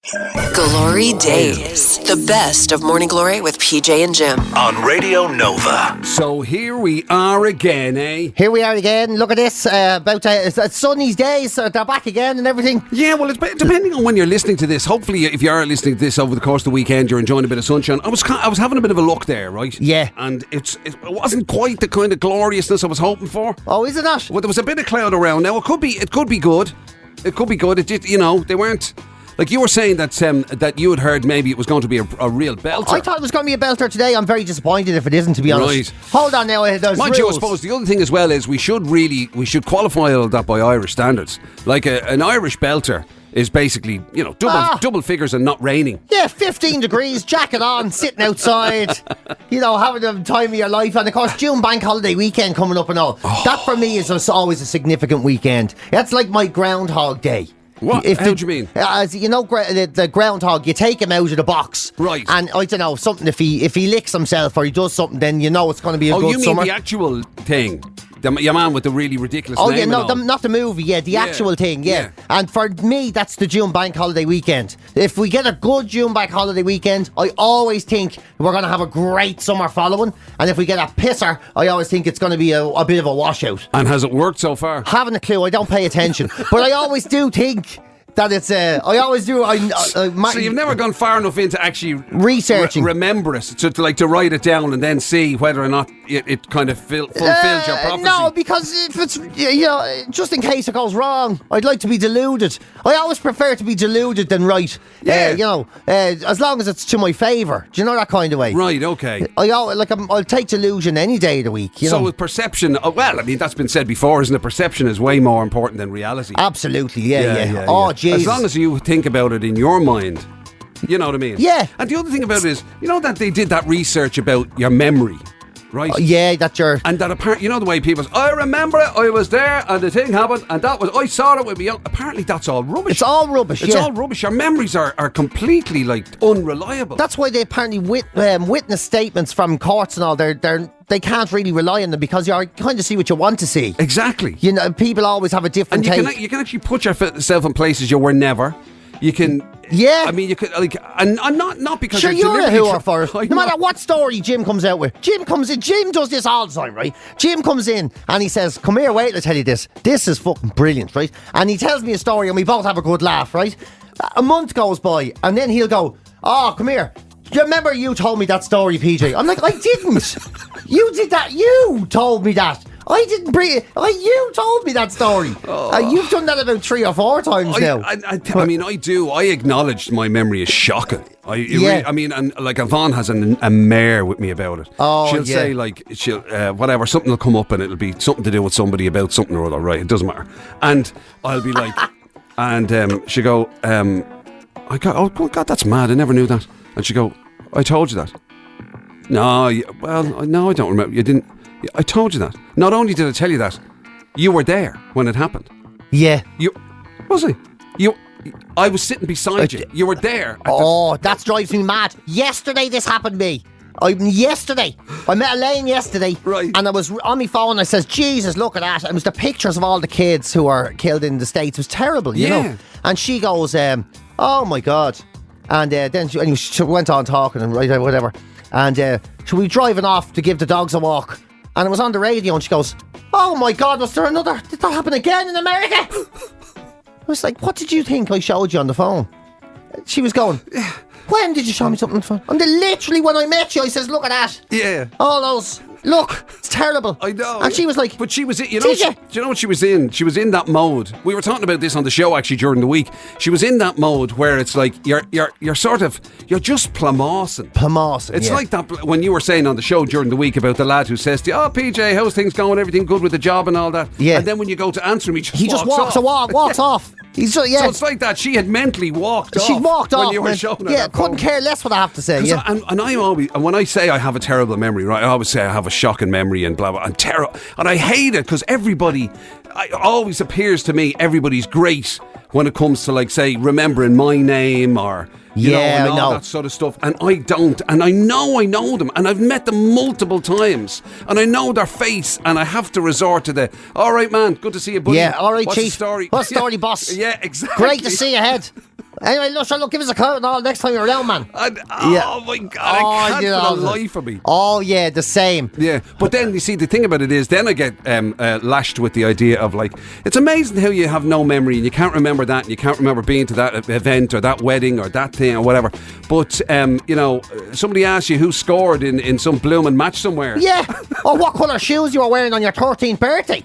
GloryDaze, the best of Morning Glory with PJ and Jim. On Radio Nova. So here we are again, eh? Here we are again. Look at this. It's Sunny's days. They're back again and everything. Yeah, well, it's depending on when you're listening to this. Hopefully, if you are listening to this over the course of the weekend, you're enjoying a bit of sunshine. I was having a bit of a look there, right? Yeah. And it wasn't quite the kind of gloriousness I was hoping for. Oh, is it not? Well, there was a bit of cloud around. Now, it could be good. It could be good. It just, they weren't. Like you were saying that you had heard maybe it was going to be a real belter. I thought it was going to be a belter today. I'm very disappointed if it isn't, to be honest. Right. Hold on now. There's Mind rules. you, I suppose the other thing as well is we should qualify all that by Irish standards. Like an Irish belter is basically, double figures and not raining. Yeah, 15 degrees, jacket on, sitting outside, having the time of your life. And of course, June bank holiday weekend coming up and all. Oh. That for me is always a significant weekend. That's like my Groundhog Day. What? How do you mean? As you know, the groundhog, you take him out of the box, right? And I don't know, something. If he licks himself or he does something, then you know it's going to be a good summer. Oh, you mean the actual thing? Your man with the really ridiculous name. Oh yeah, no, not the movie. Yeah, the actual thing. Yeah. And for me, that's the June bank holiday weekend. If we get a good June bank holiday weekend, I always think we're going to have a great summer following. And if we get a pisser, I always think it's going to be a bit of a washout. And has it worked so far? Haven't a clue. I don't pay attention, but I always do think that it's I always do. So you've never gone far enough into actually researching, remember it, to write it down and then see whether or not it kind of fulfills your prophecy. No, because if it's just in case it goes wrong, I'd like to be deluded. I always prefer to be deluded than right. Yeah. As long as it's to my favour. Do you know that kind of way? Right. Okay. I'll take delusion any day of the week. So with perception, that's been said before, isn't it? Perception is way more important than reality. Absolutely. Yeah. Oh, Jesus. As long as you think about it in your mind, you know what I mean? Yeah. And the other thing about it is, that they did that research about your memory, right? That's your... And that apparently, the way people say, I remember it, I was there, and the thing happened, and I saw it with me. Apparently that's all rubbish. It's all rubbish, It's all rubbish. Your memories are completely, unreliable. That's why they apparently witness statements from courts and all, they can't really rely on them because you kind of see what you want to see. Exactly. People always have a different take. You can actually put yourself in places you were never. You can... Yeah. I mean, you could, and not because sure, you're a whoer for it. No matter what story Jim comes out with. Jim comes in, Jim does this all the time, right? Jim comes in and he says, come here, wait, I'll tell you this. This is fucking brilliant, right? And he tells me a story and we both have a good laugh, right? A month goes by and then he'll go, oh, come here. Do you remember you told me that story, PJ? I'm like, I didn't. You did that. You told me that. I didn't bring it. You told me that story. You've done that about 3 or 4 times now. I mean, I do. I acknowledge my memory is shocking. And Yvonne has a mare with me about it. Oh, she'll say whatever, something will come up and it'll be something to do with somebody about something or other, right? It doesn't matter. And I'll be like, and she'll go, I go, oh God, that's mad. I never knew that. And she'll go, I told you that. No, I don't remember. You didn't. I told you that. Not only did I tell you that, you were there when it happened. Yeah. Was I? I was sitting beside you. You were there. That drives me mad. Yesterday this happened to me. I met Elaine yesterday. Right. And I was on my phone and I says, Jesus, look at that. It was the pictures of all the kids who were killed in the States. It was terrible, you know. And she goes, oh my God. And then she went on talking and whatever. And so we were driving off to give the dogs a walk. And it was on the radio and she goes, oh my God, was there another? Did that happen again in America? I was like, what did you think I showed you on the phone? She was going, when did you show me something on the phone? And then literally when I met you, I says, look at that. Yeah. All those. Look, it's terrible. I know. And she was like... But she was in... do you know what she was in? She was in that mode. We were talking about this on the show, actually, during the week. She was in that mode where it's like, you're just plamassing. It's like that when you were saying on the show during the week about the lad who says to you, oh, PJ, how's things going? Everything good with the job and all that? Yeah. And then when you go to answer him, he just walks off. So it's like that. She had mentally walked off. She walked off when you were showing her. Yeah, couldn't care less what I have to say. Yeah. And when I say I have a terrible memory, right? I always say I have a shocking memory and blah blah. And I hate it because everybody. It always appears to me everybody's great when it comes to, like, say, remembering my name or and all that sort of stuff. And I don't. And I know them. And I've met them multiple times. And I know their face. And I have to resort to the, all right, man, good to see you, buddy. Yeah, all right, What's chief. the story? What's the story, boss? Yeah, exactly. Great to see you, head. Anyway, look, give us a call next time you're around, man. And, Yeah. oh my God, I can't for the life of me. Oh, yeah, the same. Yeah, but then you see, the thing about it is, then I get lashed with the idea of like, it's amazing how you have no memory and you can't remember that, and you can't remember being to that event or that wedding or that thing or whatever. But you know, somebody asks you who scored in some blooming match somewhere. Yeah, or what colour shoes you were wearing on your 13th birthday,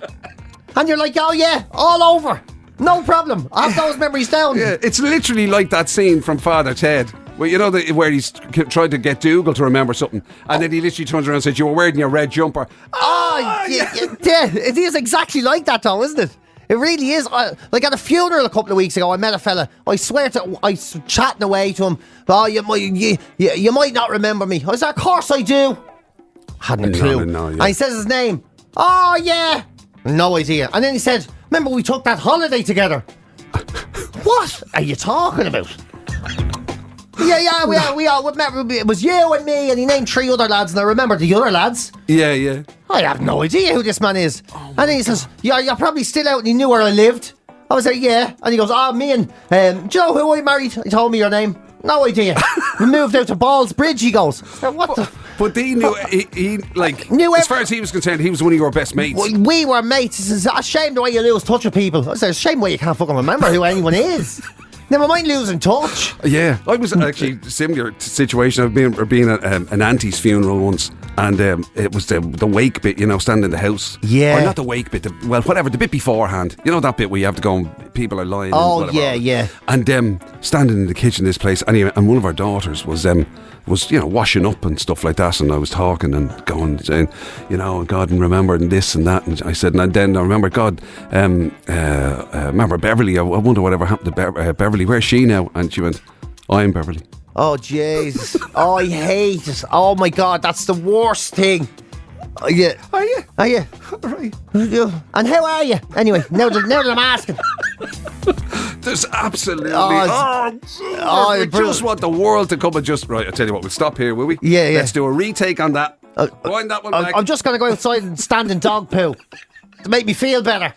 and you're like, oh yeah, all over. No problem. I have those memories down. Yeah, it's literally like that scene from Father Ted. Well, you know, where he's tried to get Dougal to remember something, and then he literally turns around and says, "You were wearing your red jumper." Oh, yeah. It is exactly like that, though, isn't it? It really is. Like at a funeral a couple of weeks ago, I met a fella. I swear I was chatting away to him. Oh, you might not remember me. I said, of course I do. Hadn't a clue. No, yeah. And he says his name. Oh, yeah. No idea. And then he said, remember we took that holiday together? What are you talking about? Yeah, we all remember. It was you and me, and he named 3 other lads, and I remember the other lads. Yeah. I have no idea who this man is. And then he says, yeah, you're probably still out, and he knew where I lived. I was like, yeah. And he goes, me and, do you know who I married? He told me your name. No idea. We moved out to Balls Bridge, he goes. What the... But he knew, he knew as far as he was concerned, he was one of your best mates. We were mates. It's a shame the way you lose touch with people. I said, it's a shame the way you can't fucking remember who anyone is. Never mind losing touch. Yeah, I was actually similar situation. I've been at an auntie's funeral once, and it was the wake bit, you know, standing in the house. Yeah. Or not the wake bit, whatever, the bit beforehand. You know that bit where you have to go and people are lying. Oh, and whatever. yeah. And standing in the kitchen, this place, and one of our daughters was you know, washing up and stuff like that, and I was talking and going, saying, you know, God, and remembering this and that, and I said, and then I remember, God, remember Beverly, I wonder whatever happened to Beverly, where's she now? And she went, I'm Beverly. Oh, Jesus. Oh, I hate it. Oh, my God, that's the worst thing. Yeah. Are you? Right. And how are you? Anyway, now that I'm asking. There's absolutely... I we just want the world to come and just... Right, I'll tell you what, we'll stop here, will we? Yeah. Let's do a retake on that. Wind that one back. I'm just going to go outside and stand in dog poo to make me feel better.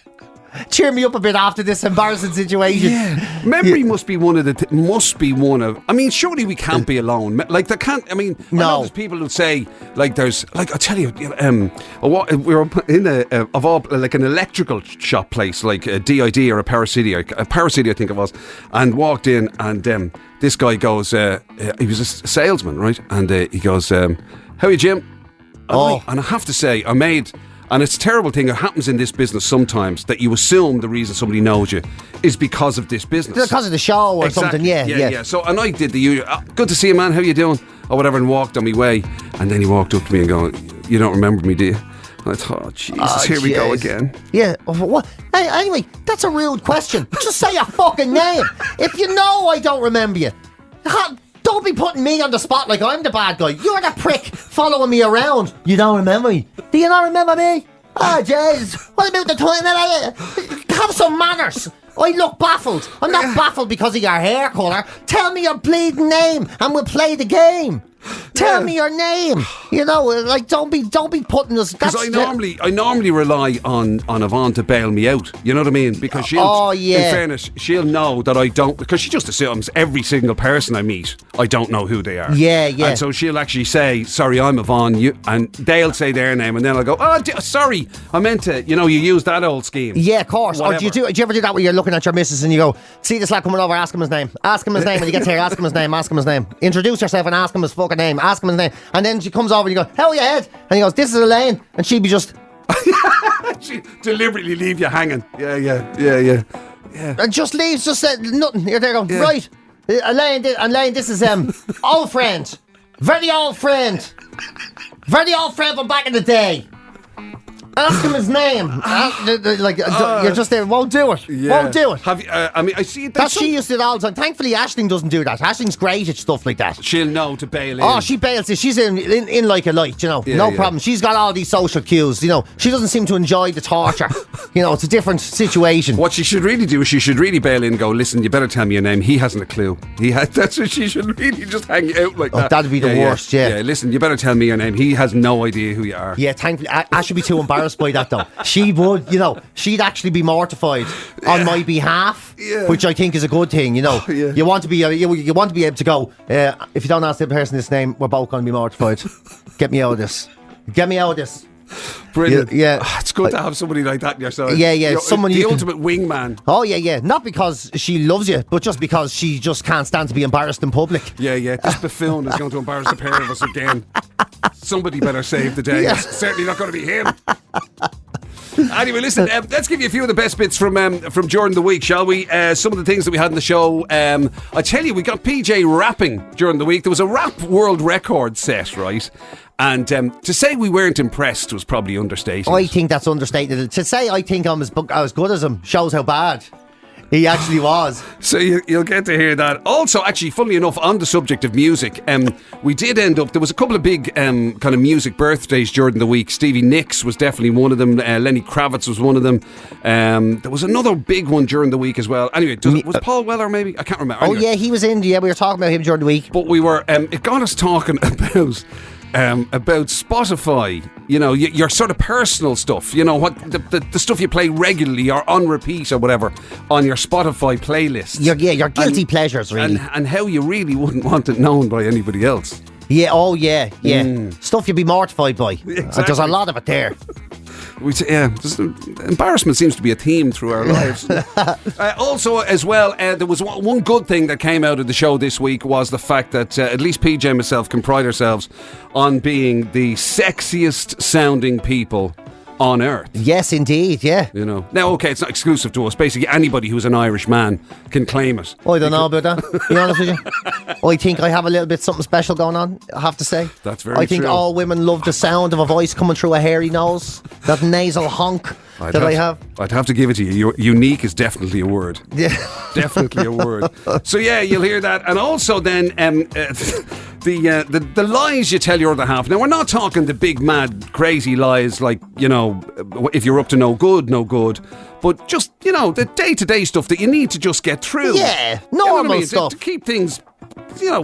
Cheer me up a bit after this embarrassing situation. Yeah. Memory must be one of... I mean, surely we can't be alone. Like, there can't... I mean, I know there's people who say, like, there's... Like, I'll tell you, we were in like an electrical shop place, like a DID or a Paracity, I think it was, and walked in, and this guy goes... he was a salesman, right? And he goes, how are you, Jim? And I have to say, and it's a terrible thing that happens in this business sometimes, that you assume the reason somebody knows you is because of this business. Because of the show or exactly. something, yeah. So, and I did the usual, good to see you, man, how you doing? Or whatever, and walked on my way. And then he walked up to me and going, you don't remember me, do you? And I thought, oh, Jesus, here we go again. Yeah, what? Hey, anyway, that's a rude question. Just say your fucking name. If you know I don't remember you, don't be putting me on the spot like I'm the bad guy. You're the prick following me around. You don't remember me? Do you not remember me? Oh, Jesus. What about the time? Have some manners. I look baffled. I'm not baffled because of your hair colour. Tell me your bleeding name and we'll play the game. Tell me your name. You know, like don't be putting us. Because I normally rely on Yvonne to bail me out. You know what I mean? Because she'll, in fairness, she'll know that I don't. Because she just assumes every single person I meet, I don't know who they are. Yeah. And so she'll actually say, "Sorry, I'm Yvonne," and they'll say their name, and then I'll go, "Oh, sorry, I meant to." You know, you use that old scheme. Yeah, of course. Or do you ever do that where you're looking at your missus and you go, "See this lad coming over? Ask him his name. Ask him his name when he gets here. Ask him his name. Ask him his name. Introduce yourself and ask him his fucking name. Ask him his name." And then she comes over and you go, "How are you, Ed?" And he goes, "This is Elaine." And she'd be just... she deliberately leave you hanging. Yeah. And just leaves, just said nothing. You're there going, right, Elaine, this is old friend. Very old friend from back in the day. Ask him his name. You're just there. Won't do it. Yeah. Won't do it. Have you? I mean, I see that. She used to do it all the time. Thankfully, Aisling doesn't do that. Aisling's great at stuff like that. She'll know to bail in. Oh, she bails it. She's in like a light, you know. No problem. She's got all these social cues, you know. She doesn't seem to enjoy the torture. You know, it's a different situation. What she should really do is she should really bail in and go, "Listen, you better tell me your name." He hasn't a clue. That's what she should really just hang out like that. That'd be the worst, yeah. Listen, you better tell me your name. He has no idea who you are. Yeah, thankfully, I should be too embarrassed embarrassed by that, though. She would, she'd actually be mortified on my behalf, which I think is a good thing, You want to be you want to be able to go, if you don't ask the person this name, we're both going to be mortified. Get me out of this. Get me out of this. Brilliant. Yeah. It's good to have somebody like that in your side. Yeah. Someone the you ultimate wingman. Oh, yeah. Not because she loves you, but just because she just can't stand to be embarrassed in public. Yeah. This buffoon is going to embarrass the pair of us again. Somebody better save the day. Yeah. It's certainly not going to be him. Anyway, listen, let's give you a few of the best bits from during the week, shall we? Some of the things that we had in the show. I tell you, we got PJ rapping during the week. There was a rap world record set, right? And to say we weren't impressed was probably understated. I think that's understated. To say I think I'm as good as him shows how bad he actually was. So you'll get to hear that. Also, actually, funnily enough, on the subject of music, we did end up, there was a couple of big kind of music birthdays during the week. Stevie Nicks was definitely one of them. Lenny Kravitz was one of them. There was another big one during the week as well. Anyway, was Paul Weller maybe? I can't remember. Anyway. Oh yeah, he was in. Yeah, we were talking about him during the week. But we were, it got us talking about Spotify, your sort of personal stuff, what the stuff you play regularly or on repeat or whatever on your Spotify playlist. Your guilty pleasures, really. And how you really wouldn't want it known by anybody else. Yeah, Stuff you'd be mortified by. Exactly. There's a lot of it there. Embarrassment seems to be a theme through our lives. Also, as well, there was one good thing that came out of the show this week was the fact that at least PJ and myself can pride ourselves on being the sexiest sounding people on earth. Yes, indeed, yeah. Now, okay, it's not exclusive to us. Basically, anybody who's an Irish man can claim it. I don't know about that, to be honest with you. I think I have a little bit something special going on, I have to say. That's very true. I think all women love the sound of a voice coming through a hairy nose, that nasal honk I have. I'd have to give it to you. Unique is definitely a word. Yeah. Definitely a word. So yeah, you'll hear that. And also then the lies you tell your other half. Now, we're not talking the big, mad, crazy lies like, if you're up to no good. But just, the day-to-day stuff that you need to just get through. Yeah, normal stuff. To keep things,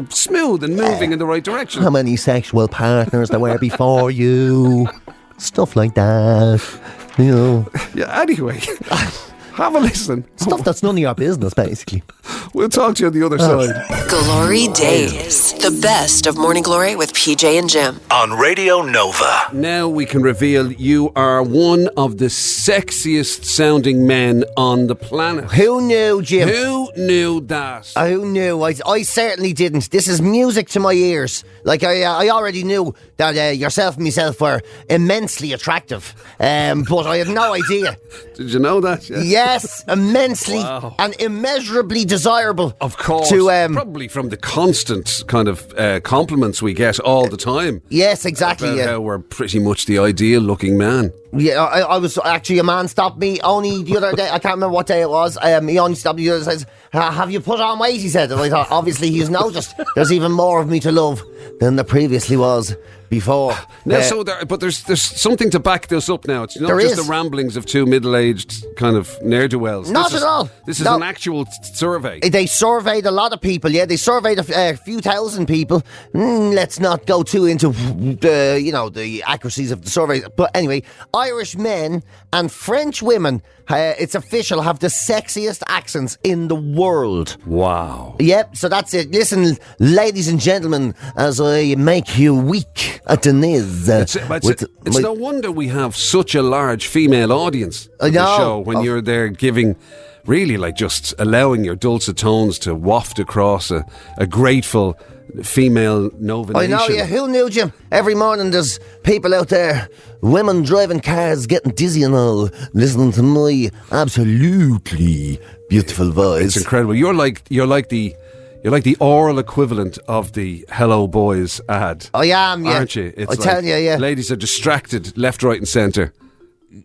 smooth and moving in the right direction. How many sexual partners there were before you? Stuff like that. Yeah, anyway. Have a listen. Stuff that's none of your business, basically. We'll talk to you on the other side. GloryDaze, the best of Morning Glory with PJ and Jim. On Radio Nova. Now we can reveal you are one of the sexiest sounding men on the planet. Who knew, Jim? Who knew that? Who knew? I certainly didn't. This is music to my ears. Like, I already knew that yourself and myself were immensely attractive. But I had no idea. Did you know that? Yes, immensely and immeasurably desirable. Of course. Probably from the constant kind of compliments we get all the time. Yes, exactly. About how we're pretty much the ideal looking man. Yeah, I was actually, a man stopped me only the other day. I can't remember what day it was. He only stopped me the other day and says, have you put on weight? He said. And I thought, obviously, he's noticed there's even more of me to love than there previously was before. Now, there's something to back this up now. It's not just the ramblings of two middle-aged kind of ne'er-do-wells. Not at all. This is an actual survey. They surveyed a lot of people, yeah. They surveyed a few thousand people. Let's not go too into the accuracies of the survey. But anyway, Irish men and French women, it's official, have the sexiest accents in the world. Wow. Yep, so that's it. Listen, ladies and gentlemen, as I make you weak at the knees. It's no wonder we have such a large female audience on the show when you're there giving, really, like, just allowing your dulcet tones to waft across a grateful female Nova Nation. I know, yeah. Who knew, Jim? Every morning there's people out there, women driving cars, getting dizzy and all, listening to my absolutely beautiful voice. It's incredible. You're like the oral equivalent of the Hello Boys ad. I am, yeah. Aren't you? It's I tell you, yeah. Ladies are distracted left, right and centre.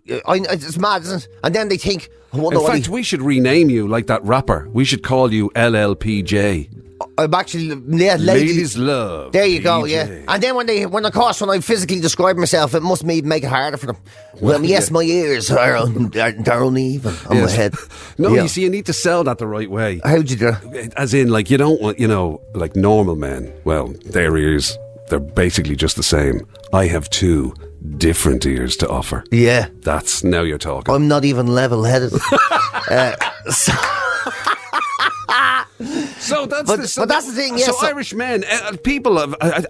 It's mad, isn't it? And then they think, in fact, we should rename you like that rapper. We should call you LLPJ. I'm actually, ladies love. There you PJ. go, yeah. And then when I physically describe myself, it must make it harder for them. Well, yes, my ears are uneven on my head. No, you see, you need to sell that the right way. How'd you do? As in, like, you don't want, like normal men. Well, their ears, they're basically just the same. I have two. different ears to offer. Yeah. That's, now you're talking. I'm not even level-headed. So that's but that's the thing, yeah. So Irish men,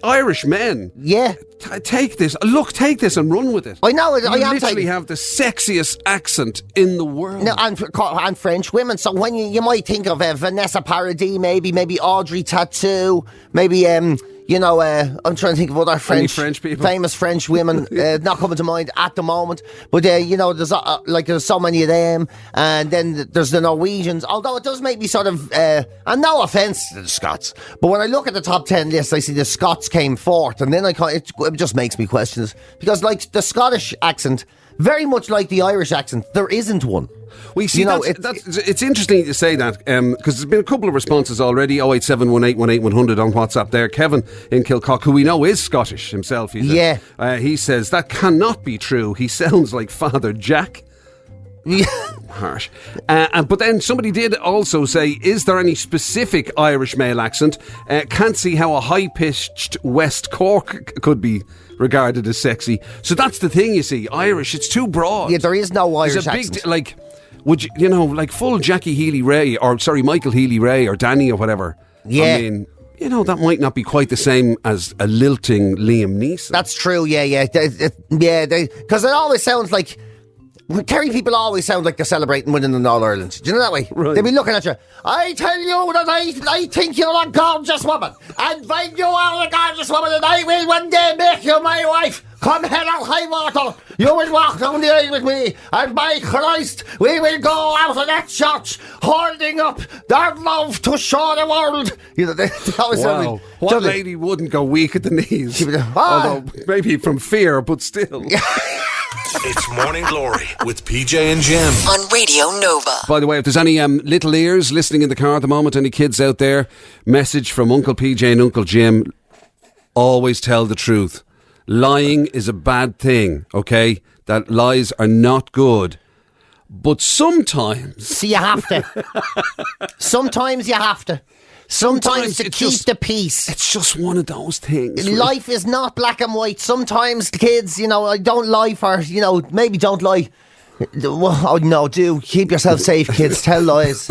Irish men, yeah. Take this and run with it. I know. You I am literally have the sexiest accent in the world. No, and French women. So when you might think of Vanessa Paradis, maybe Audrey Tattoo, maybe I'm trying to think of other French people, famous French women, not coming to mind at the moment. But there's so many of them, and then there's the Norwegians. Although it does make me sort of, and no offence to the Scots, but when I look at the top 10 list, I see the Scots came fourth, and then it just makes me question it, because like the Scottish accent, very much like the Irish accent, there isn't one. We see, it's interesting to say that, because there's been a couple of responses already. 0871818 on WhatsApp there. Kevin in Kilcock, who we know is Scottish himself. He says that cannot be true. He sounds like Father Jack. Yeah. Harsh. But then somebody did also say, is there any specific Irish male accent? Can't see how a high-pitched West Cork could be regarded as sexy. So that's the thing, you see. Irish, it's too broad. Yeah, there is no Irish accent. Would you, like full Jackie Healy-Rae, Michael Healy-Rae or Danny or whatever. Yeah. I mean, that might not be quite the same as a lilting Liam Neeson. That's true, yeah. Because it always sounds like... Kerry people always sound like they're celebrating winning in All-Ireland. Do you know that way? Right. They'll be looking at you. I tell you that I think you're a gorgeous woman. And when you are a gorgeous woman, and I will one day make you my wife. Come hell or high water. You will walk down the aisle with me. And by Christ, we will go out of that church holding up their love to show the world. They always sound like... What lady wouldn't go weak at the knees? Although, maybe from fear, but still... It's Morning Glory with PJ and Jim on Radio Nova. By the way, if there's any little ears listening in the car at the moment, any kids out there, message from Uncle PJ and Uncle Jim: always tell the truth. Lying is a bad thing, okay? That lies are not good. But sometimes... So you have to. Sometimes you have to. Sometimes to keep the peace. It's just one of those things. Life is not black and white. Sometimes kids, don't lie for, maybe don't lie. Oh no, do keep yourself safe, kids. Tell lies.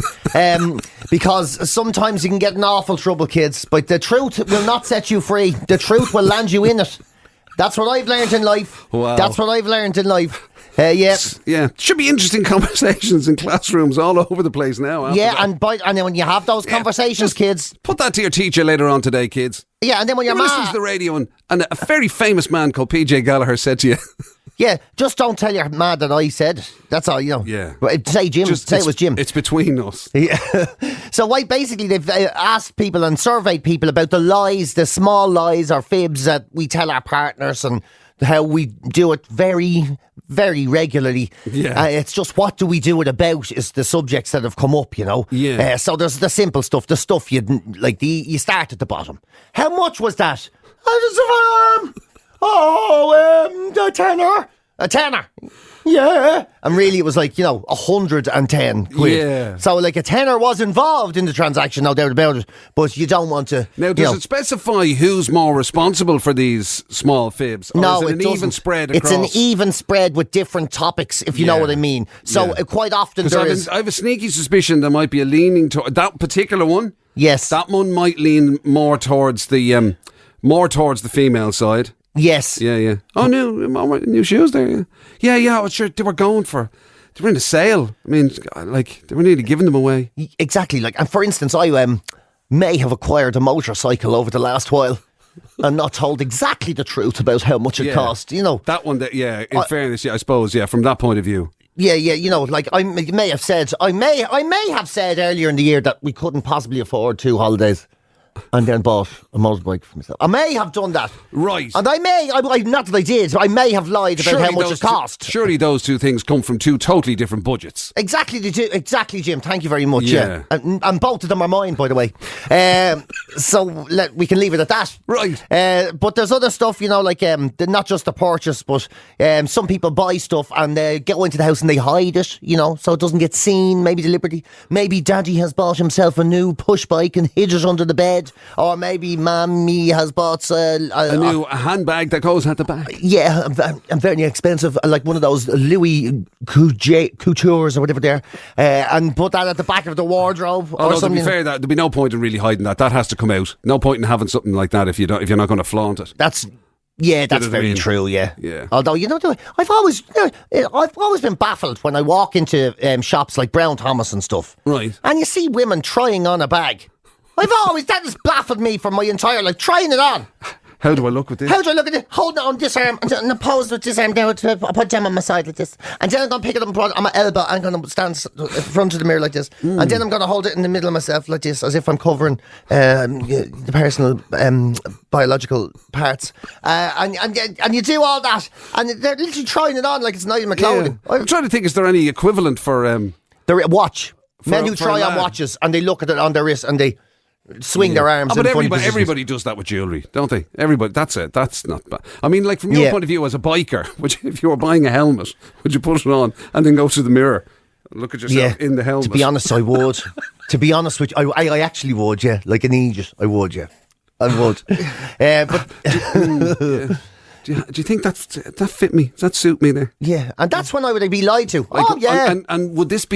Because sometimes you can get in awful trouble, kids. But the truth will not set you free. The truth will land you in it. That's what I've learned in life. Wow. That's what I've learned in life. Yeah. Should be interesting conversations in classrooms all over the place now. Yeah, and then when you have those conversations, kids, put that to your teacher later on today, kids. Yeah, and then when you're listening to the radio and a very famous man called PJ Gallagher said to you, yeah, just don't tell your ma that I said it. That's all, Yeah. Say Jim. Say it was Jim. It's between us. Yeah. So basically they've asked people and surveyed people about the lies, the small lies or fibs that we tell our partners, and how we do it very, very regularly. Yeah. It's just, what do we do it about is the subjects that have come up, Yeah. So there's the simple stuff, the stuff you start at the bottom. How much was that? A tenner. A tenner. Yeah. And really it was 110 quid. Yeah. So a tenner was involved in the transaction, no doubt about it. But you don't want to... Now, does it specify who's more responsible for these small fibs? Or No, is it doesn't. Even spread across? It's an even spread with different topics, if you know what I mean. So quite often there is... I have a sneaky suspicion there might be a leaning to that particular one. Yes. That one might lean more towards the female side. Yes. Yeah. Oh, new shoes there. Yeah. Oh, sure. They were in a sale. I mean, they were nearly giving them away. Exactly. And for instance, I may have acquired a motorcycle over the last while and not told exactly the truth about how much it cost. That one. In fairness, I suppose. Yeah, from that point of view. Yeah. I may have said earlier in the year that we couldn't possibly afford 2 holidays. And then bought a motorbike for myself. I may have done that. Right. And not that I did, I may have lied about how much it cost. Surely those two things come from two totally different budgets. Exactly, Jim. Thank you very much. Yeah. And both of them are mine, by the way. So we can leave it at that. Right. But there's other stuff, not just the purchase, but some people buy stuff and they go into the house and they hide it, so it doesn't get seen, maybe deliberately. Maybe daddy has bought himself a new push bike and hid it under the bed. bed, or maybe Mammy has bought a new handbag that goes at the back. Yeah, and very expensive, like one of those Louis Coutures or whatever they're, and put that at the back of the wardrobe or something. To be fair, there'd be no point in really hiding that. That has to come out. No point in having something like that if you're not going to flaunt it. That's very true. Yeah. Although I've always been baffled when I walk into shops like Brown Thomas and stuff. Right. And you see women trying on a bag. That has baffled me for my entire life. Trying it on. How do I look with this? How do I look at it? Holding it on this arm and the pose with this arm down. I put them on my side like this. And then I'm going to pick it up and put it on my elbow. I'm going to stand in front of the mirror like this. And then I'm going to hold it in the middle of myself like this, as if I'm covering the personal biological parts. And you do all that. And they're literally trying it on like it's not even clothing. Yeah. I'm trying to think, is there any equivalent for... the watch. Men who try on watches and they look at it on their wrist and they... swing their arms. But everybody does that with jewellery, don't they? Everybody. That's it. That's not bad. I mean, like from your point of view as a biker, if you were buying a helmet, would you put it on and then go to the mirror, and look at yourself in the helmet? To be honest, I would. To be honest with you, I actually would. Yeah, like an idiot, I would. Yeah, I would. But. Do you think that fit me? Does that suit me there? Yeah, and that's when I would be lied to. And would this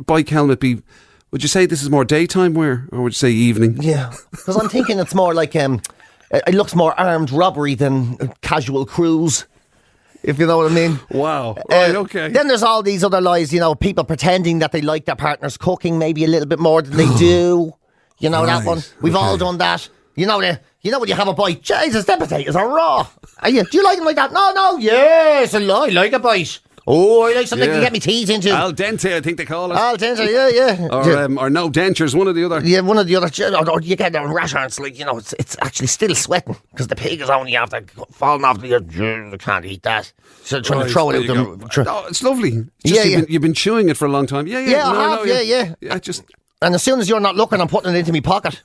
bike helmet be? Would you say this is more daytime wear, or would you say evening? Yeah, because I'm thinking it's more like it looks more armed robbery than casual cruise, if you know what I mean. Wow. Right, okay. Then there's all these other lies, people pretending that they like their partner's cooking maybe a little bit more than they do. You know that one? We've all done that. You know when you have a bite, Jesus, the potatoes are raw. Do you like them like that? No. Yes, I like a bite. Oh, I like something to get me teeth into. Al dente, I think they call it. Al dente, yeah. Or no dentures, one or the other. Yeah, one or the other. Or you get them restaurants, like, it's actually still sweating because the pig is only after falling off the... I can't eat that. So trying to throw it out. No, it's lovely. You've been chewing it for a long time. Yeah. Yeah. And as soon as you're not looking, I'm putting it into my pocket.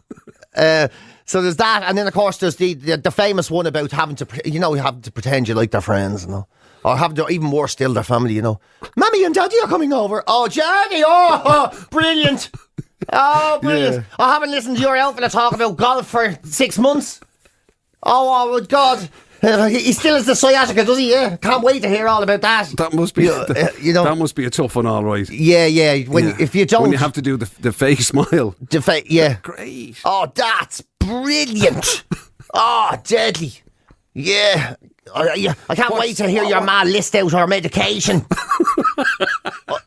So there's that, and then of course there's the famous one about having to pretend you like their friends and all. Or having to, even worse still, their family, Mommy and Daddy are coming over. Oh, Johnny, brilliant. Oh, brilliant. Yeah. I haven't listened to your outfit talk about golf for 6 months. Oh, God. He still has the sciatica, does he? Yeah. Can't wait to hear all about that. That must be, that must be a tough one, all right. Yeah. If you don't... When you have to do the fake smile. Yeah. Great. Oh, that's brilliant. Oh, deadly. Yeah. I can't wait to hear your ma list out her medication.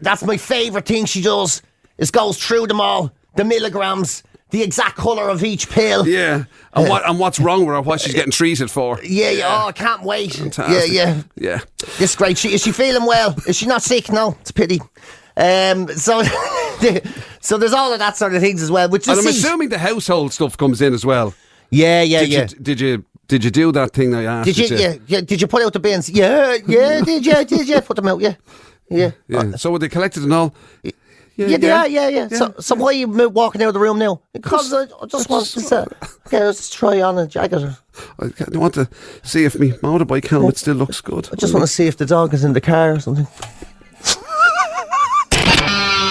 That's my favourite thing she does, is goes through them all, the milligrams, the exact colour of each pill. Yeah. And what's wrong with her, what she's getting treated for. Yeah. Oh, I can't wait. Fantastic. Yeah. This is great. Is she feeling well? Is she not sick? No, it's a pity. So there's all of that sort of things as well. And I'm assuming the household stuff comes in as well. Yeah. Did you do that thing I asked? Did you put out the bins? Yeah. Did you put them out? Yeah. So were they collected and all? Yeah. So why are you walking out of the room now? Because I just want to let's try on a jacket. I want to see if my motorbike helmet still looks good. I just want to see if the dog is in the car or something.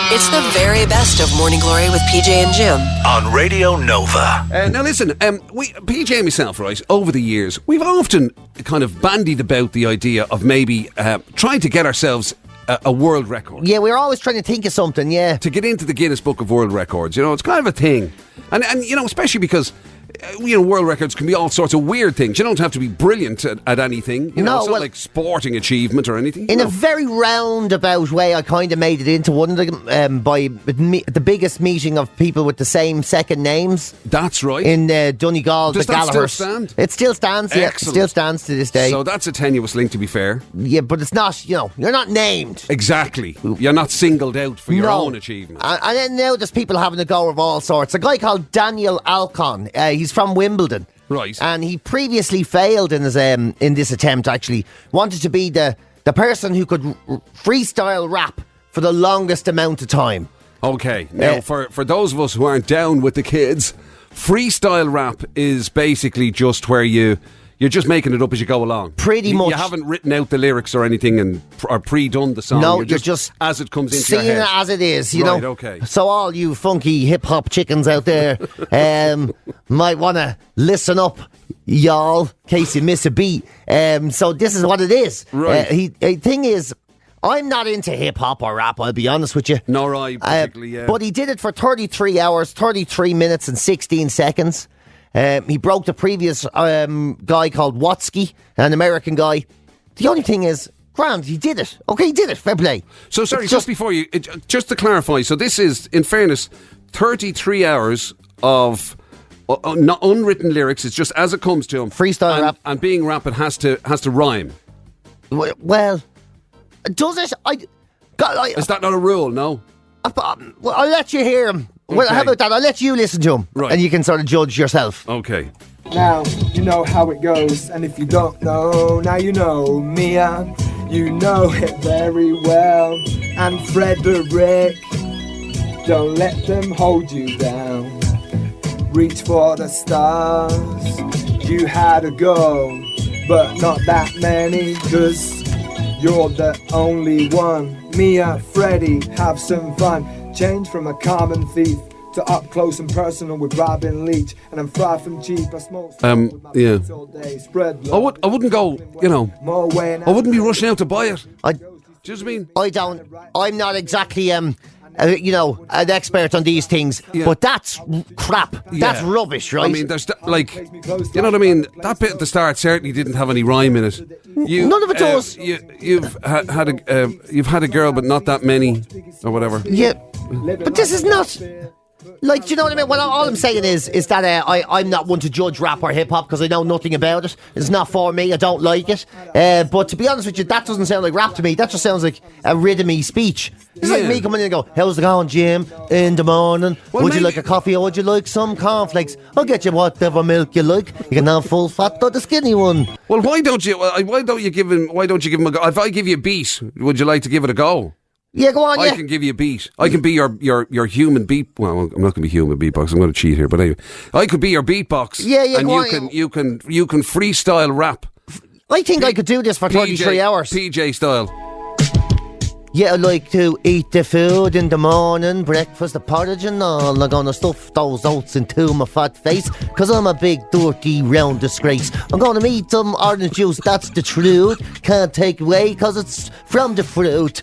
It's the very best of Morning Glory with PJ and Jim on Radio Nova. Now listen, PJ and myself, right, over the years, we've often kind of bandied about the idea of maybe trying to get ourselves a world record. Yeah, we're always trying to think of something, yeah. To get into the Guinness Book of World Records, it's kind of a thing. And especially because... world records can be all sorts of weird things. You don't have to be brilliant at anything. It's not like sporting achievement or anything. In a very roundabout way, I kind of made it into one of them by the biggest meeting of people with the same second names. That's right. In Donegal, Does the that Gallagher. still stand? It still stands, yeah. It still stands to this day. So that's a tenuous link, to be fair. Yeah, but it's not, you're not named. Exactly. You're not singled out for your own achievement. And then now there's people having a go of all sorts. A guy called Daniel Alcon, he's from Wimbledon. Right. And he previously failed in his in this attempt, actually. Wanted to be the person who could freestyle rap for the longest amount of time. Okay. Now, for those of us who aren't down with the kids, freestyle rap is basically just where you You're just making it up as you go along. Pretty much. You haven't written out the lyrics or anything or pre-done the song. No, you're just as it comes into your seeing head. it as it is, you Right, know. okay. So all you funky hip-hop chickens out there might want to listen up, y'all, in case you miss a beat. So this is what it is. Right. Thing is, I'm not into hip-hop or rap, I'll be honest with you. Nor I particularly, yeah. But he did it for 33 hours, 33 minutes and 16 seconds. He broke the previous guy called Watsky, an American guy. The only thing is, grand, he did it. Okay, he did it. Fair play. So, sorry, just before you... just to clarify, so this is, in fairness, 33 hours of... not unwritten lyrics. It's just as it comes to him. Freestyle rap. And being rap, it has to rhyme. Well, does it? Is that not a rule? No. Well, I'll let you hear him. Well, Okay. how about that? I'll let you listen to him, Right. and you can sort of judge yourself. Okay. Now you know how it goes, and if you don't know, now you know. Mia, you know it very well. And Frederick, don't let them hold you down. Reach for the stars, you had a go, but not that many, 'cause you're the only one. Mia, Freddie, have some fun. Change from a common thief to up close and personal with Robin Leach. And I'm far from cheap, I smoke with my yeah. mates all day. Spread I wouldn't go, you know, more way I wouldn't be rushing out to buy it. I Do you know what I mean? I'm not exactly you know, an expert on these things, Yeah. but that's crap. That's Yeah. rubbish, right? I mean, there's like, you know what I mean? That bit at the start certainly didn't have any rhyme in it. None of it does. You've had a girl, but not that many, or whatever. Yeah, but this is not. Like, do you know what I mean? Well, all I'm saying is that I'm not one to judge rap or hip hop because I know nothing about it. It's not for me. I don't like it. But to be honest with you, that doesn't sound like rap to me. That just sounds like a rhythmy speech. It's like Yeah. me coming in and go, "How's it going, Jim? In the morning, Well, would you maybe- like a coffee or would you like some cornflakes? I'll get you whatever milk you like. You can have full fat or the skinny one." Well, why don't you give him a go? If I give you a beat, would you like to give it a go? Yeah, go on. I Yeah. can give you a beat. I can be your human beat. Well, I'm not going to be human beatbox. I'm going to cheat here, but anyway, I could be your beatbox. Yeah, and go you on. can freestyle rap. I think I could do this for 33 hours. PJ style. Yeah, I like to eat the food in the morning, breakfast, the porridge and all. I'm gonna stuff those oats into my fat face, 'cause I'm a big, dirty, round disgrace. I'm gonna eat some orange juice, that's the truth. Can't take away, 'cause it's from the fruit.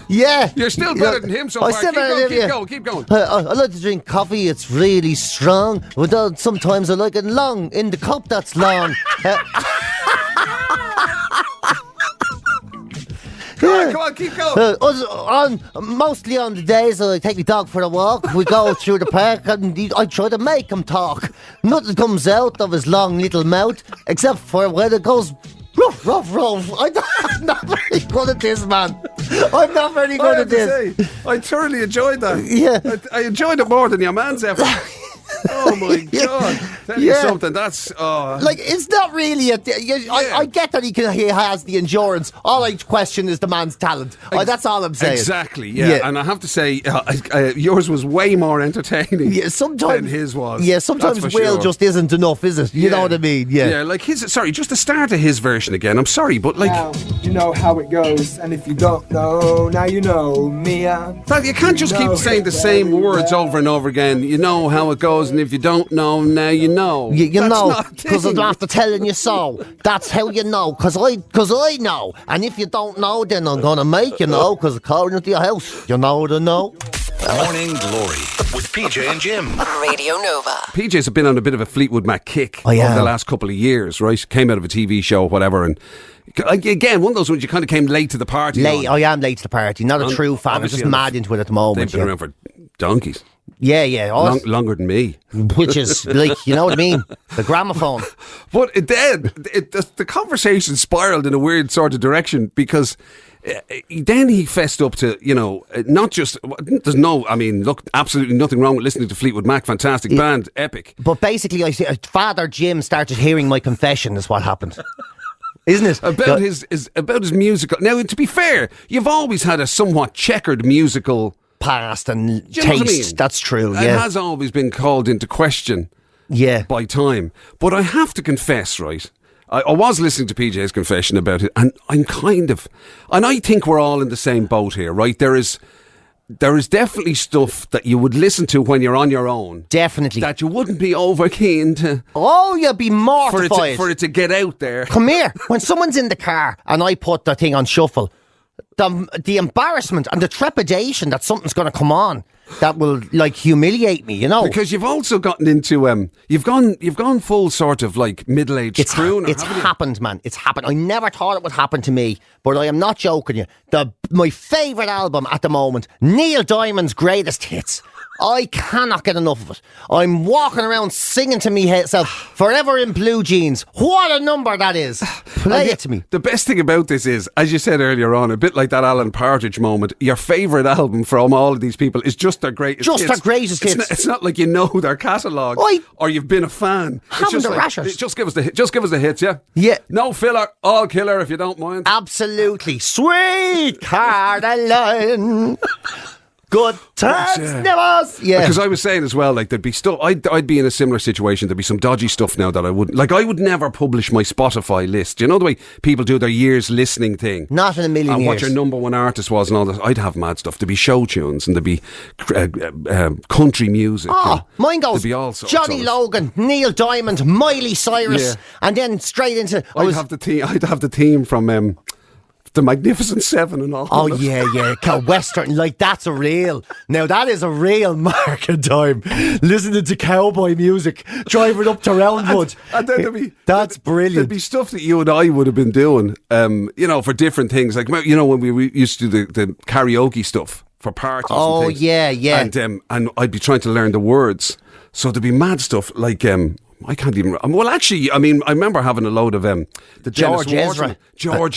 Yeah. You're still better than him so I'm far. still better than him, Keep going. I like to drink coffee, it's really strong. But sometimes I like it long, in the cup that's long. Come on, keep going. Mostly on the days I take my dog for a walk, we go through the park and I try to make him talk. Nothing comes out of his long little mouth except for when it goes ruff, ruff, ruff. I'm not very good at this, man. I'm not very good at this. I thoroughly enjoyed that. Yeah. I enjoyed it more than your man's effort. Oh my God! Tell you something. That's like it's not really I get that he has the endurance. All I question is the man's talent. That's all I'm saying. Exactly. Yeah. And I have to say, yours was way more entertaining. Yeah, sometimes than his was. Yeah, sometimes That's for Will sure. just isn't enough, is it? You know what I mean? Yeah. Yeah, like his. Sorry, just the start of his version again. I'm sorry, but like. Now you know how it goes, and if you don't know, now you know. Mia, Well, you can't just keep saying the same words over and over again. You know how it goes, and if you don't know, now you know. You That's know, not a because I'm thing. after telling you so. That's how you know, because I know. And if you don't know, then I'm going to make you know, because according to your house, you know to know. Morning Glory with PJ and Jim. Radio Nova. PJ's been on a bit of a Fleetwood Mac kick I over am. the last couple of years, right? Came out of a TV show, whatever, and again, one of those ones you kind of came late to the party. Late, on. I am late to the party. Not a true fan. I'm Obviously just on the- mad into it at the moment. They've been Yeah, around for donkeys. yeah. Longer than me. Which is, like, you know what I mean? The gramophone. But the conversation spiraled in a weird sort of direction because then he fessed up to, you know, not just, look, absolutely nothing wrong with listening to Fleetwood Mac, fantastic band, epic. But basically, I see Father Jim started hearing my confession is what happened. Isn't it? About his musical. Now, to be fair, you've always had a somewhat checkered musical past and Do you know taste. what I mean? That's true, It yeah. has always been called into question. by time. But I have to confess, right, I was listening to PJ's confession about it, and I'm and I think we're all in the same boat here, right? There is definitely stuff that you would listen to when you're on your own. Definitely. That you wouldn't be over keen to. Oh, you'd be mortified. For it to get out there. Come here. When someone's in the car and I put the thing on shuffle, the embarrassment and the trepidation that something's going to come on that will like humiliate me, you know. Because you've also gotten into you've gone full sort of like middle-aged crooner. It's happened, man. It's happened. I never thought it would happen to me, but I am not joking you. My favourite album at the moment, Neil Diamond's Greatest Hits. I cannot get enough of it. I'm walking around singing to myself, Forever in Blue Jeans. What a number that is. Play it to me. The best thing about this is, as you said earlier on, a bit like that Alan Partridge moment, your favourite album from all of these people is just their greatest hits. Just their greatest hits. It's not like you know their catalogue or you've been a fan. Haven't the rashers. Just give us the hits, yeah? Yeah. No filler, all killer if you don't mind. Absolutely. Sweet Caroline. Good times, never. Yeah. Because I was saying as well, like there'd be stuff. I'd be in a similar situation. There'd be some dodgy stuff now that I wouldn't. Like I would never publish my Spotify list. You know the way people do their years listening thing. Not in a million years. And what years. your number one artist was and all that. I'd have mad stuff. There'd be show tunes and there'd be country music. Mine goes. There'd be all sorts Johnny Logan, Neil Diamond, Miley Cyrus, and then straight into. I'd have the theme from. The Magnificent Seven and all. Oh, yeah. Western, like that's a real. Now that is a real market time. Listening to cowboy music, driving up to Roundwood. And then that's brilliant. There'd be stuff that you and I would have been doing, for different things. Like, when we used to do the karaoke stuff for parties. Oh, and things. yeah. And I'd be trying to learn the words. So there'd be mad stuff like, I can't even. Well, actually, I remember having a load of the George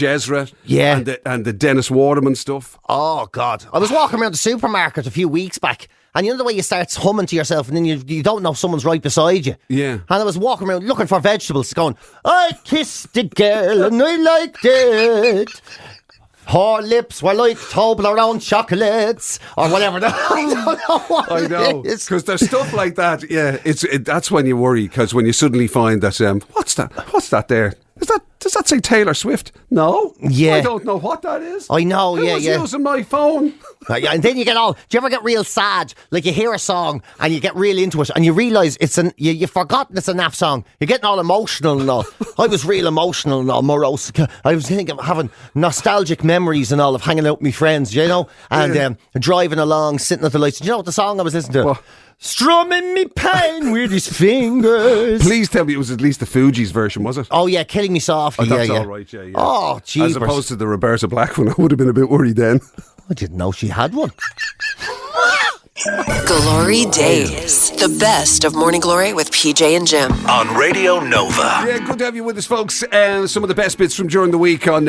Ezra, yeah, and the Dennis Waterman stuff. Oh God, I was walking around the supermarket a few weeks back, and you know the way you start humming to yourself, and then you don't know if someone's right beside you. Yeah, and I was walking around looking for vegetables, going, "I kissed the girl and I liked it. Her lips were like Toblerone chocolates," or whatever. I don't know what I know, because there's stuff like that. Yeah, that's when you worry, because when you suddenly find that what's that there? Does that say Taylor Swift? No. Yeah. I don't know what that is. I know. Who was using my phone? And then you get all. Do you ever get real sad? Like you hear a song and you get real into it, and you realise you've forgotten it's a naff song. You're getting all emotional and all. I was real emotional and all morose. I was thinking of having nostalgic memories and all of hanging out with my friends, you know, and driving along, sitting at the lights. Do you know what the song I was listening to? What? Strumming me pain with his fingers. Please tell me it was at least the Fugees version, was it? Oh yeah, Killing Me Softly. That's all right, yeah. Oh, jeez. As opposed to the Roberta Black one, I would have been a bit worried then. I didn't know she had one. GloryDaze, the best of Morning Glory with PJ and Jim. On Radio Nova. Yeah, good to have you with us, folks. Some of the best bits from during the week on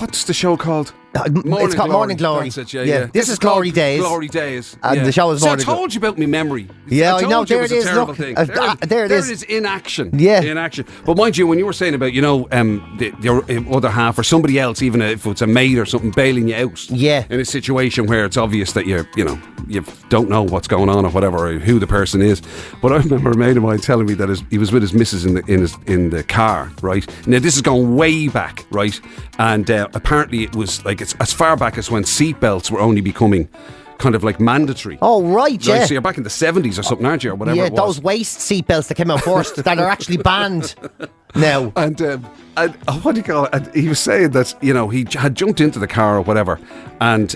what's the show called? It's called Morning Glory. That's it, yeah. This is GloryDaze. GloryDaze. And the show is Morning Glory. I told you about my memory. Yeah, I know. There it is. Terrible Look, thing. there it is. There it is in action. Yeah. In action. But mind you, when you were saying about, your other half or somebody else, even if it's a mate or something, bailing you out. Yeah. In a situation where it's obvious that you don't know what's going on or whatever, or who the person is. But I remember a mate of mine telling me that he was with his missus in the car, right? Now this is going way back, right? And apparently it was like it's as far back as when seatbelts were only becoming kind of like mandatory. Oh, right, yeah. So you're back in the 70s or something, aren't you? Or whatever it was. Yeah, those waist seatbelts that came out first that are actually banned now. And what do you call it? And he was saying that, he had jumped into the car or whatever, and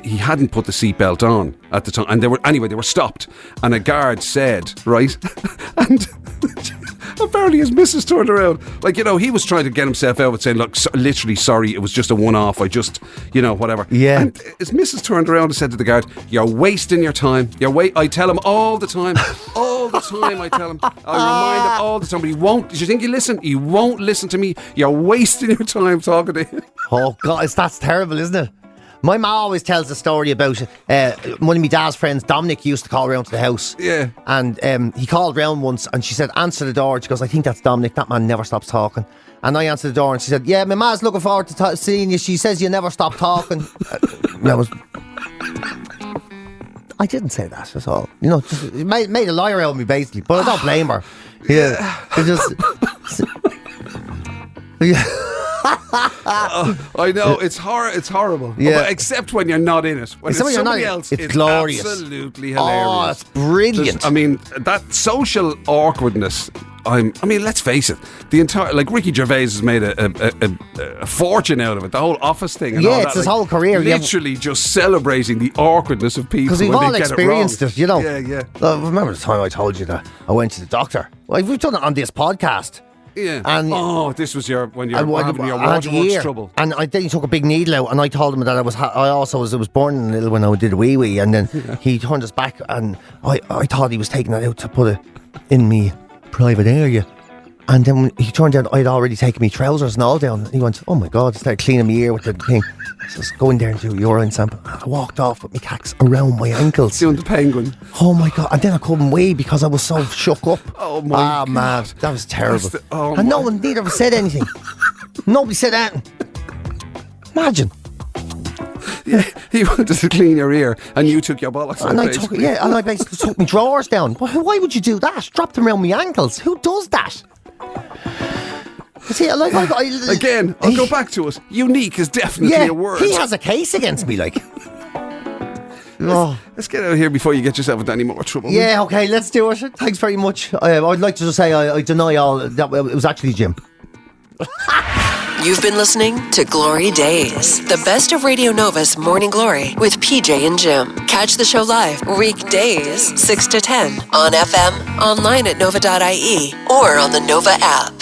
he hadn't put the seatbelt on at the time. And they were stopped. And a guard said, right? And apparently his missus turned around. Like, he was trying to get himself out and saying, look, literally, sorry, it was just a one-off. I just, whatever. Yeah. And his missus turned around and said to the guard, you're wasting your time. I tell him all the time. All the time I tell him. I remind him all the time. But he won't. Do you think you listen? He won't listen to me. You're wasting your time talking to him. Oh, God, that's terrible, isn't it? My ma always tells the story about one of my dad's friends, Dominic, used to call around to the house. Yeah. And he called round once and she said, answer the door. She goes, I think that's Dominic. That man never stops talking. And I answered the door and she said, yeah, my ma's looking forward to seeing you. She says you never stop talking. I didn't say that at all. You know, just, it made a liar out of me, basically. But I don't blame her. Yeah. It just... yeah. I know it's horrible. Yeah. But except when you're not in it. When it's somebody else, it's glorious. Absolutely hilarious. Oh, it's brilliant. I mean, that social awkwardness. I mean, let's face it. The entire Ricky Gervais has made a fortune out of it. The whole Office thing. And all it's that, his whole career. Literally just celebrating the awkwardness of people because we've when all they get experienced it, you know. Yeah. Remember the time I told you that I went to the doctor? Well, we've done it on this podcast. Yeah. And this was when you were having your waterworks trouble. And then he took a big needle out, and I told him that I was born a little when I did a wee, and then he turned his back, and I thought he was taking that out to put it in me private area. And then when he turned out, I'd already taken me trousers and all down. And he went, oh my God, he started cleaning my ear with the thing. So I was going there and do a urine sample. I walked off with my cacks around my ankles. Doing the penguin. Oh my God. And then I couldn't wee because I was so shook up. Oh my God. Man, that was terrible. And neither of us said anything. Nobody said anything. Imagine. Yeah, he wanted to clean your ear, and you took your bollocks out. And I basically took my drawers down. Why would you do that? Drop them around my ankles. Who does that? See, again, I'll go back to it. Unique is definitely a word. He has a case against me, like. Let's get out of here before you get yourself into any more trouble. Yeah, okay, let's do it. Thanks very much. I'd like to just say I deny all that. It was actually Jim. You've been listening to Glory Days, the best of Radio Nova's Morning Glory with PJ and Jim. Catch the show live weekdays 6 to 10 on FM, online at nova.ie, or on the Nova app.